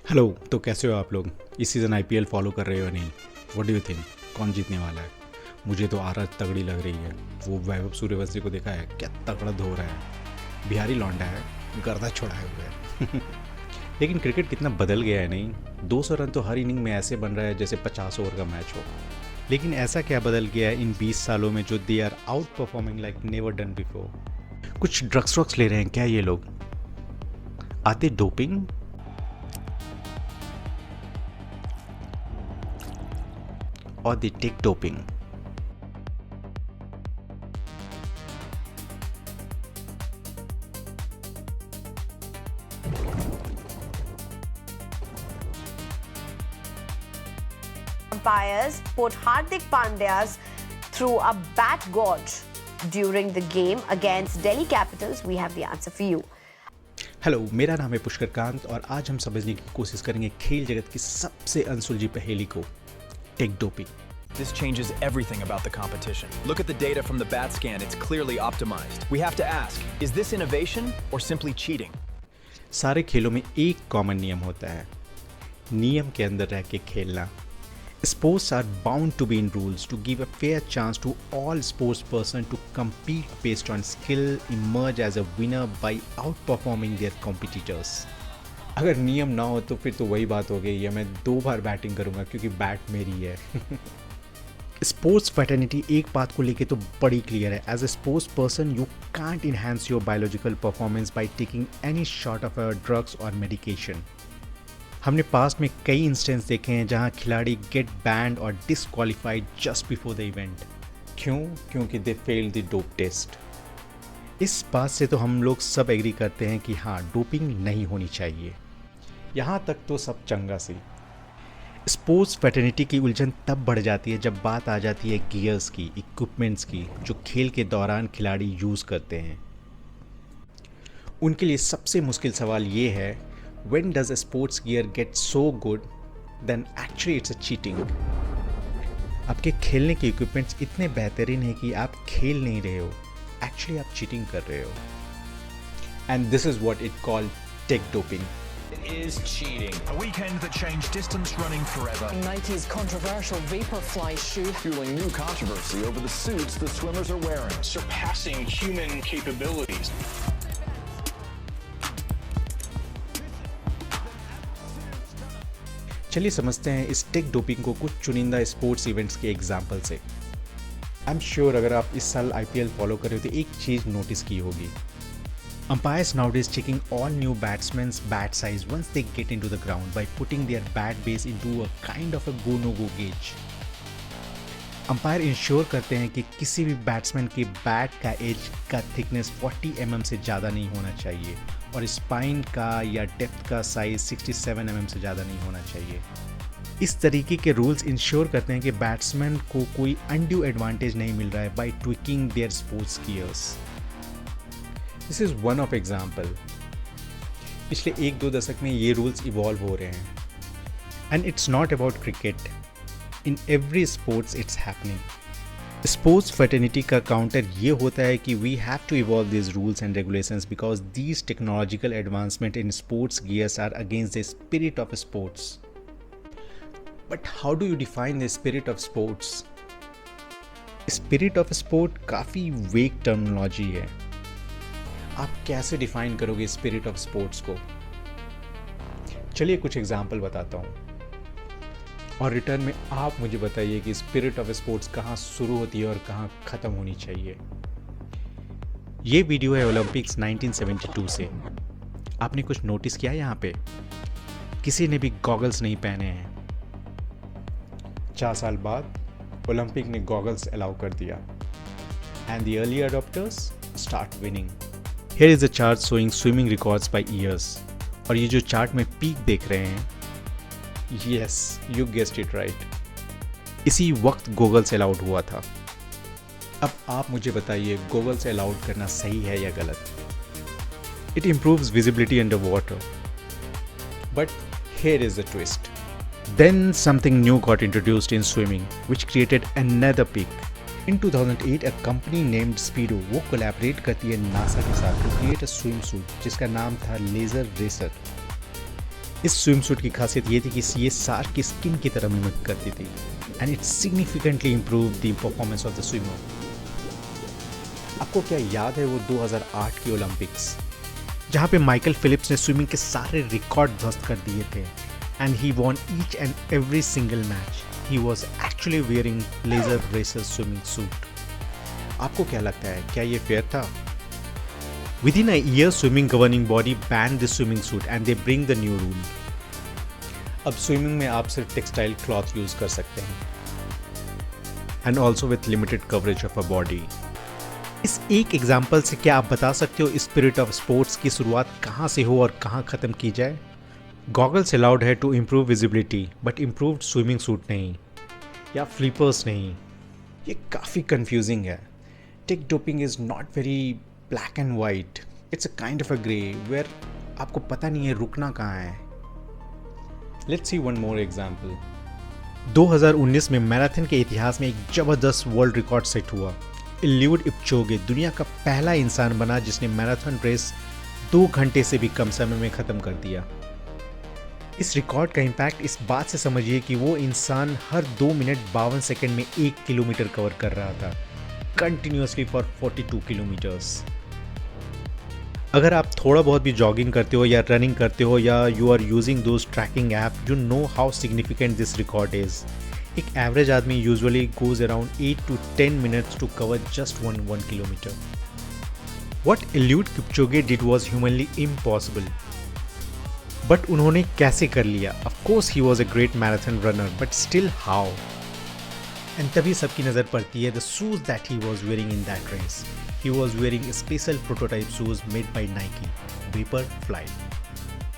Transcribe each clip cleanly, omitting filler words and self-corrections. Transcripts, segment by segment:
Hello. तो कैसे हो आप लोग? इस सीज़न आईपीएल फॉलो कर रहे हो या नहीं? व्हाट डू यू थिंक, कौन जीतने वाला है? मुझे तो आरआर तगड़ी लग रही है। वो वैभव सूर्यवंशी को देखा है, क्या तगड़ा धो रहा है। बिहारी लौंडा है, गर्दा छोड़ाए हुए है। लेकिन क्रिकेट कितना बदल गया है नहीं? 200 रन तो हर इनिंग में ऐसे बन रहा है जैसे 50 ओवर का मैच हो। लेकिन ऐसा क्या बदल गया है इन 20 सालों में जो they are outperforming like never done before? कुछ ड्रग्स वग्स ले रहे हैं क्या ये लोग? आते doping or they take doping? Umpires put Hardik Pandya's through a bat gorge during the game against Delhi Capitals. We have the answer for you. Hello, मेरा नाम है पुष्कर कांत और आज हम समझने की कोशिश करेंगे खेल जगत की सबसे अनसुलझी पहेली को, tech doping. This changes everything about the competition. Look at the data from the bat scan, it's clearly optimized. We have to ask, is this innovation or simply cheating? सारे खेलों में एक कॉमन नियम होता है, नियम के अंदर रह के खेलना। Sports are bound to be in rules to give a fair chance to all sports person to compete based on skill, emerge as a winner by outperforming their competitors. अगर नियम ना हो तो फिर तो वही बात हो गई है, मैं 2 बार बैटिंग करूंगा क्योंकि बैट मेरी है। स्पोर्ट्स फैटर्निटी एक बात को लेके तो बड़ी क्लियर है। As a sports person you can't enhance your biological performance by taking any shot of drugs और मेडिकेशन। हमने पास्ट में कई इंस्टेंस देखे हैं जहां खिलाड़ी गेट बैंड और disqualified just before the event. क्यों? क्योंकि they fail the dope test. इस बात से तो हम लोग सब एग्री करते हैं कि हाँ, डोपिंग नहीं होनी चाहिए। यहाँ तक तो सब चंगा सी। स्पोर्ट्स फैटर्निटी की उलझन तब बढ़ जाती है जब बात आ जाती है गियर्स की, इक्विपमेंट्स की, जो खेल के दौरान खिलाड़ी यूज़ करते हैं। उनके लिए सबसे मुश्किल सवाल ये है, when does a sports gear get so good than actually it's a cheating. आपके खेलने के इक्विपमेंट्स इतने बेहतरीन हैं कि आप खेल नहीं रहे हो, एक्चुअली आप चीटिंग कर रहे हो। And this is what it called tech doping. Is cheating. A weekend that changed distance running forever. Nike's controversial Vaporfly shoe fueling new controversy over the suits the swimmers are wearing, surpassing human capabilities. चलिए समझते हैं इस take doping को कुछ चुनिंदा sports events के example से। I am sure अगर आप इस साल आईपीएल फॉलो कर रहे हो तो एक चीज़ नोटिस की होगी, umpires nowadays checking all new batsmen's bat size once they get into the ground by putting their bat base into a kind of a go-no-go gauge. Umpire ensure करते हैं कि किसी भी बैट्समैन के बैट का as का thickness 40 mm से ज़्यादा नहीं होना चाहिए और स्पाइन का या डेप्थ का साइज 67 mm से ज़्यादा नहीं होना चाहिए। इस तरीके के रूल्स इंश्योर करते हैं कि बैट्समैन को कोई अनड्यू एडवांटेज नहीं मिल रहा है by tweaking their sports gears. This is one of example. पिछले 1-2 दशक में ये रूल्स इवॉल्व हो रहे हैं। And it's not about cricket, in every sports it's happening. Sports fraternity का काउंटर ये होता है कि we have to evolve this rules and regulations because these technological advancement in sports gears are against the spirit of sports. But how do you define the spirit of sports? Spirit of sport काफ़ी vague terminology है। आप कैसे define करोगे spirit of sports को? चलिए कुछ example बताता हूँ और रिटर्न में आप मुझे बताइए कि स्पिरिट ऑफ स्पोर्ट्स कहाँ शुरू होती है और कहाँ ख़त्म होनी चाहिए। ये वीडियो है ओलंपिक्स 1972 से। आपने कुछ नोटिस किया यहाँ पे? किसी ने भी गॉगल्स नहीं पहने हैं। 4 साल बाद ओलंपिक ने गॉगल्स अलाउ कर दिया and the early adopters start winning. Here is a chart showing swimming records by years. और ये जो चार्ट में पीक देख रहे हैं, yes, you guessed it right, इसी वक्त गॉगल्स अलाउड हुआ था। अब आप मुझे बताइए गॉगल्स अलाउड करना सही है या गलत? It improves visibility underwater. But here is the twist. Then something new got introduced in swimming, which created another peak. In 2008, a company named Speedo वो कोलैबोरेट करती है नासा के साथ to create a swimsuit जिसका नाम था laser racer. इस swim suit की खासियत ये थी कि ये सार की स्किन की तरह मिमिक करती थी and it significantly improve the performance of the swimmer. आपको क्या याद है वो 2008 की ओलंपिक्स जहाँ पे माइकल फिलिप्स ने स्विमिंग के सारे रिकॉर्ड ध्वस्त कर दिए थे and he won each and every single match. He was actually wearing laser racer swimming suit. आपको क्या लगता है, क्या ये फेयर था? Within a year, swimming governing body banned the swimming suit and they bring the new rule. अब swimming में आप सिर्फ टेक्सटाइल क्लॉथ यूज कर सकते हैं and also with limited coverage of a body. इस एक एग्जाम्पल से क्या आप बता सकते हो स्पिरिट ऑफ स्पोर्ट्स की शुरुआत कहाँ से हो और कहाँ खत्म की जाए? गॉगल्स अलाउड है to improve visibility but improved swimming suit नहीं, या फ्लिपर्स नहीं। ये काफ़ी कंफ्यूजिंग है। Tech doping is not very black and white, it's a kind of a grey where आपको पता नहीं है रुकना कहाँ है। Let's see one more example. 2019 में मैराथन के इतिहास में एक जबरदस्त वर्ल्ड रिकॉर्ड सेट हुआ। एलियूड किपचोगे दुनिया का पहला इंसान बना जिसने मैराथन रेस 2 घंटे से भी कम समय में खत्म कर दिया। इस रिकॉर्ड का इम्पैक्ट इस बात से समझिए कि वो इंसान हर 2 मिनट 52 सेकंड में 1 किलोमीटर कवर कर रहा था, कंटिन्यूसली फॉर 42 किलोमीटर्स। अगर आप थोड़ा बहुत भी जॉगिंग करते हो या रनिंग करते हो या you are using those tracking app, you know how significant this record is. एक एवरेज आदमी usually goes around 8 to 10 minutes to cover just one kilometer. What Eliud Kipchoge did was humanly impossible. But उन्होंने कैसे कर लिया? Of course he was a great marathon runner, but still how? And तभी सबकी नज़र पड़ती है the shoes that he was wearing in that race. He was wearing special prototype shoes made by Nike, Vaporfly.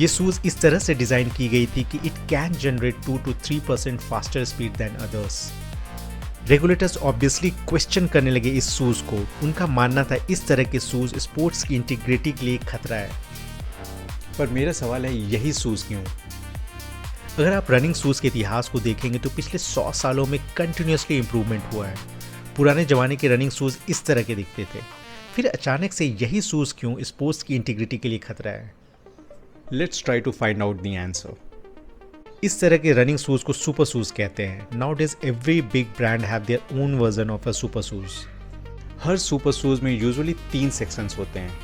ये shoes इस तरह से design की गई थी कि it can generate 2 to 3% faster speed than others. Regulators obviously question करने लगे इस शूज को। उनका मानना था इस तरह के शूज स्पोर्ट्स की इंटीग्रिटी के लिए खतरा है। पर मेरा सवाल है, यही शूज क्यों? अगर आप रनिंग शूज के इतिहास को देखेंगे तो पिछले 100 सालों में कंटिन्यूसली इंप्रूवमेंट हुआ है। पुराने जमाने के रनिंग शूज इस तरह के दिखते थे, फिर अचानक से यही शूज क्यों स्पोर्ट्स की इंटीग्रिटी के लिए खतरा है? Let's try to find out the answer. इस तरह के रनिंग शूज को सुपर शूज कहते हैं। Nowadays every big brand have their own version of a super shoes. हर सुपर शूज में यूजुअली 3 सेक्शंस होते हैं।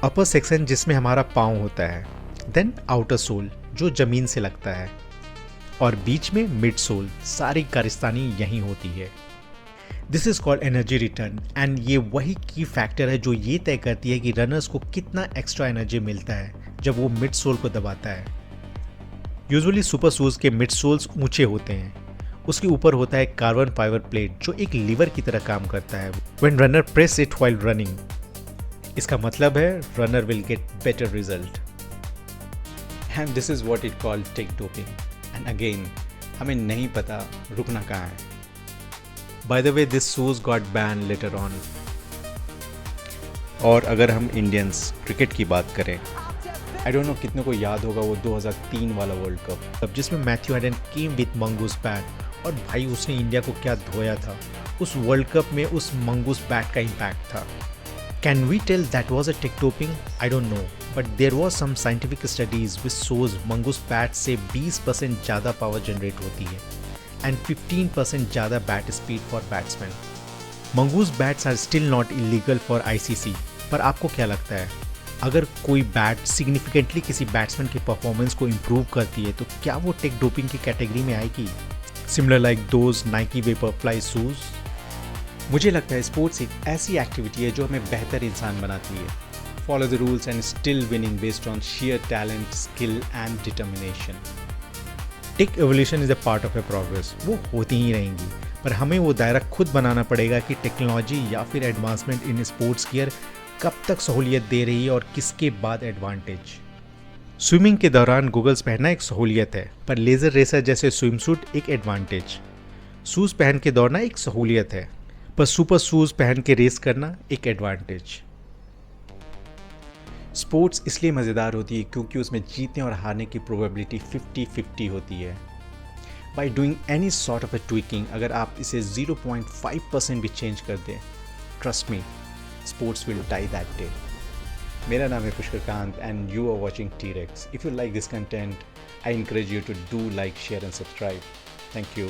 अपर सेक्शन जिसमें हमारा पाँव होता है, देन आउटर सोल जो जमीन से लगता है, और बीच में मिड सोल, सारी कारस्तानी यहीं होती है। This is called energy return and ये वही की फैक्टर है जो ये तय करती है कि रनर्स को कितना एक्स्ट्रा एनर्जी मिलता है जब वो मिड सोल को दबाता है। यूजुअली सुपर शूज के मिड सोल्स ऊंचे होते हैं। उसके ऊपर होता है कार्बन फाइबर प्लेट जो एक लीवर की तरह काम करता है। When runner press it while running, इसका मतलब है runner will get better result. And this is what it called tech doping. And again हमें नहीं पता रुकना कहाँ है। By the way this shoes got ban later on. और अगर हम इंडियंस क्रिकेट की बात करें, आई डोंट नो कितने को याद होगा वो 2003 वाला वर्ल्ड कप, जिसमें Matthew Hayden came with mongoose bat, और भाई उसने इंडिया को क्या धोया था। उस वर्ल्ड कप में उस मंगूस बैट का इम्पैक्ट था। Can we tell that was a tech doping? I don't know, but there was some scientific studies which shows mongoose bat से 20% ज़्यादा पावर जनरेट होती है एंड 15% ज़्यादा bat speed for batsman. Mongoose bats are still not illegal for ICC, पर आपको क्या लगता है अगर कोई बैट सिग्निफिकेंटली किसी बैट्समैन के परफॉर्मेंस को इम्प्रूव करती है तो क्या वो टेक डोपिंग की कैटेगरी में आएगी? Similar like those Nike Vaporfly shoes. मुझे लगता है स्पोर्ट्स एक ऐसी एक्टिविटी है जो हमें बेहतर इंसान बनाती है। Follow the rules and still winning based on sheer talent, skill and determination. Tech evolution is a part of a progress. वो होती ही रहेंगी, पर हमें वो दायरा खुद बनाना पड़ेगा कि टेक्नोलॉजी या फिर एडवांसमेंट इन स्पोर्ट्स गियर कब तक सहूलियत दे रही है और किसके बाद एडवांटेज। स्विमिंग के दौरान गॉगल्स पहनना एक सहूलियत है, पर लेजर रेसर जैसे स्विम सूट एक एडवांटेज। शूज़ पहन के दौड़ना एक सहूलियत है, पर सुपर शूज़ पहन के रेस करना एक एडवांटेज। स्पोर्ट्स इसलिए मज़ेदार होती है क्योंकि उसमें जीतने और हारने की प्रोबेबिलिटी 50-50 होती है। By doing any sort of a tweaking, अगर आप इसे 0.5% भी चेंज कर दें, trust me, sports will die that day. मेरा नाम है Pushkar Kant and you are watching T-Rex. If you like this content, I encourage you to do like, share and subscribe. Thank you.